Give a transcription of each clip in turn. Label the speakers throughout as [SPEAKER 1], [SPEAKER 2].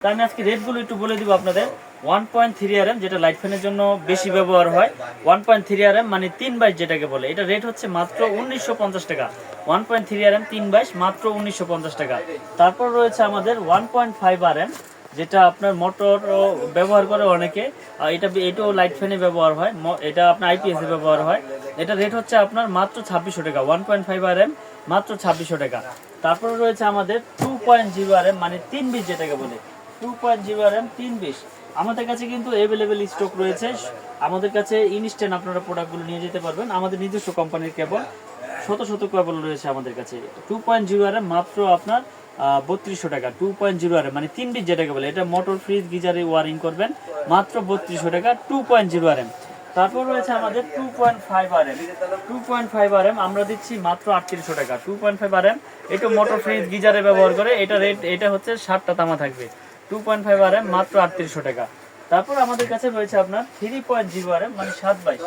[SPEAKER 1] তো আমি আজকে রেটগুলো একটু বলে দিব আপনাদের। 1.3 RM যেটা লাইট ফ্যানের জন্য বেশি ব্যবহার হয়, 1.3 RM মানে 3/22 যেটাকে বলে, এটা রেট হচ্ছে মাত্র 1950 টাকা। 1.3 RM 3/22 মাত্র 1950 টাকা। তারপর রয়েছে আমাদের 1.5 RM, যেটা আপনার মোটর ব্যবহার করে অনেকে, এটাও লাইট ফ্যানে ব্যবহার হয়, এটা আপনার আইপিএস এ ব্যবহার হয়। এটা রেট হচ্ছে আপনার মাত্র 2600 টাকা। 1.5 RM মাত্র 2600 টাকা। তারপরে রয়েছে আমাদের 2.0 RM মানে 3/20 যেটাকে বলে, 2.0 RM 3/20 আমাদের কাছে কিন্তু অ্যাভেলেবেল স্টক রয়েছে। আমাদের কাছে ইনস্ট্যান্ট আপনারা প্রোডাক্টগুলো নিয়ে যেতে পারবেন। আমাদের নিজস্ব কোম্পানির কেবল শত শত কেবল রয়েছে আমাদের কাছে। 2.0 RM মাত্র আপনার 3200 টাকা। 2.0 RM মানে 3/20 যেটাকে বলে, এটা মোটর ফ্রিজ গিজারে ওয়ারিং করবেন, মাত্র 3200 টাকা 2.0 RM। তারপর রয়েছে আমাদের 2.5 RM। 2.5 RM আমরা দিচ্ছি মাত্র 3800 টাকা। 2.5 RM এটা মোটর ফ্রিজ গিজারে ব্যবহার করে, এটা রেট এটা হচ্ছে 60টা তামা থাকবে। 2.5 RM মাত্র 3800 টাকা। তারপর আমাদের কাছে রয়েছে আপনার 3.0 RM মানে 7/22।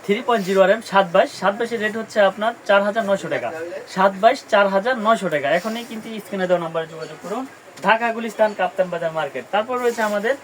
[SPEAKER 1] 3.0 RM 7/22, 7/22 এর রেট হচ্ছে আপনার 4900 টাকা। 7/22 4900 টাকা। এখনই কিন্তু স্ক্রিনে দেওয়া নাম্বারে যোগাযোগ করুন, ঢাকা গুলিস্তান কাপ্তান বাজার মার্কেট। তারপর রয়েছে আমাদের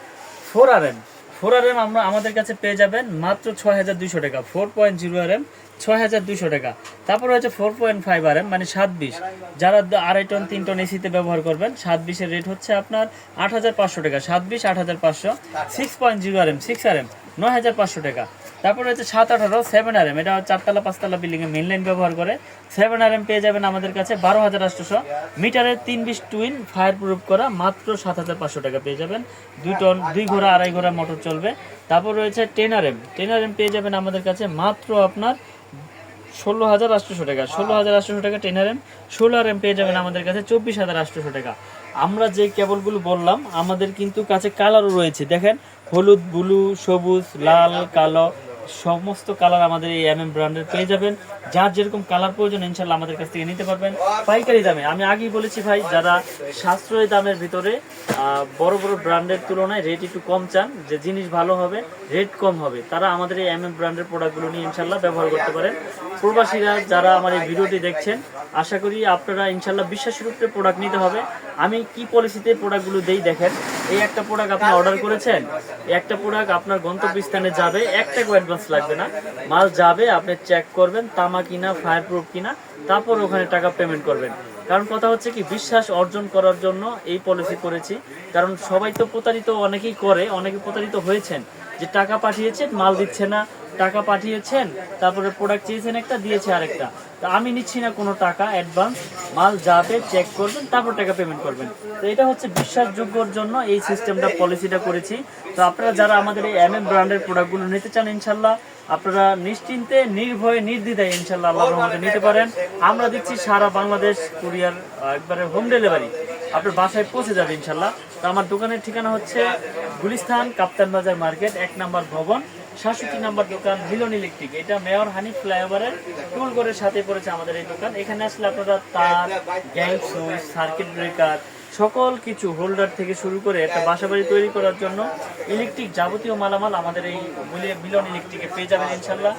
[SPEAKER 1] 4 RM। 4 RM আমরা আমাদের কাছে পেয়ে যাবেন মাত্র 6200 টাকা। 4.0 RM 6200 টাকা। তারপর রয়েছে 4.5 RM মানে 7/20, যারা 2.5 টন 3 টন এসিতে ব্যবহার করবেন, 7/20 এর রেট হচ্ছে আপনার 8500 টাকা। 7/20 8500। 6.0 RM 6 RM 9500 টাকা। তারপর রয়েছে 7/18 7 RM, এটা 4তলা 5তলা বিল্ডিং এ মেইন লাইন ব্যবহার করে। 7 RM পেয়ে যাবেন আমাদের কাছে 12800 মিটারের 320 টুইন ফায়ার প্রুফ করা, মাত্র 7500 টাকা পেয়ে যাবেন। 2 টন 2 ঘোড়া 2.5 ঘোড়া মোটর চলবে। তারপর রয়েছে 10 RM। 10 RM পেয়ে যাবেন আমাদের কাছে মাত্র আপনার 16800 টাকা। 16800 টাকা 10 RM। 16 RM পেয়ে যাবেন আমাদের কাছে 24800 টাকা। আমরা যে কেবলগুলো বললাম, আমাদের কিন্তু কাছে কালারও রয়েছে, দেখেন হলুদ, ব্লু, সবুজ, লাল, কালো, সমস্ত কালার আমাদের এই MM ব্র্যান্ডের পেয়ে যাবেন। যার যেরকম কালার প্রয়োজন ইনশাল্লাহ আমাদের কাছ থেকে নিতে পারবেন পাইকারি দামে। আমি আগেই বলেছি ভাই, যারা সাশ্রয়ী দামের ভিতরে বড় বড় ব্র্যান্ডের তুলনায় রেট একটু কম চান, যে জিনিস ভালো হবে, রেট কম হবে, তারা আমাদের এই MM ব্র্যান্ডের প্রোডাক্টগুলো নিয়ে ইনশাল্লাহ ব্যবহার করতে পারেন। প্রবাসীরা যারা আমার এই ভিডিওটি দেখছেন, আশা করি আপনারা ইনশাল্লাহ বিশ্বাসের উপরে প্রোডাক্ট নিতে হবে। আমি কি পলিসিতে প্রোডাক্টগুলো দেই দেখেন, এই একটা প্রোডাক্ট আপনি অর্ডার করেছেন, এই একটা প্রোডাক্ট আপনার গন্তব্যস্থানে যাবে, 1 টাকা অ্যাডভান্স লাগবে না। মাল যাবে, আপনি চেক করবেন তামা কিনা, ফায়ার প্রুফ কিনা, তারপর ওখানে টাকা পেমেন্ট করবেন। কারণ কথা হচ্ছে কি, বিশ্বাস অর্জন করার জন্য এই পলিসি করেছি। কারণ সবাই তো প্রতারিত অনেকেই করে, অনেকে প্রতারিত হয়েছেন, যে টাকা পাঠিয়েছেন মাল দিচ্ছে না, টাকা পাঠিয়েছেন তারপরে প্রোডাক্ট চেয়েছেন একটা, দিয়েছে আরেকটা। তো আমি নিচ্ছি না কোনো টাকা অ্যাডভান্স, মাল যাবে চেক করবেন তারপর টাকা পেমেন্ট করবেন। তো এটা হচ্ছে বিশ্বাসযোগ্যর জন্য এই সিস্টেমটা পলিসিটা করেছি। তো আপনারা যারা আমাদের এই MM ব্র্যান্ডের প্রোডাক্টগুলো নিতে চান, ইনশাল্লাহ আপনারা নিশ্চিন্তে নির্ভয়ে নির্দ্বিধায় ইনশাল্লাহ আল্লাহর রহমতে নিতে পারেন। আমরা দিচ্ছি সারা বাংলাদেশ কুরিয়ার, একবারে হোম ডেলিভারি আপনার বাসায় পৌঁছে যাবে ইনশাল্লাহ। তো আমার দোকানের ঠিকানা হচ্ছে গুলিস্তান কাপ্তান বাজার মার্কেট, 1 নম্বর ভবন, 67 নম্বর দোকান, মিলন ইলেকট্রিক। এটা মেয়র হানিফ ফ্লাইওভারের টুল ঘরের সাথে পড়েছে আমাদের এই দোকান। এখানে আসলে আপনারা তার, গ্যাং সুইচ, সার্কিট ব্রেকার, সকল কিছু হোল্ডার থেকে শুরু করে একটা বাসাবাড়ি তৈরি করার জন্য ইলেকট্রিক যাবতীয় মালামাল আমাদের এই মিলন ইলেকট্রিকে পেয়ে যাবেন ইনশাল্লাহ।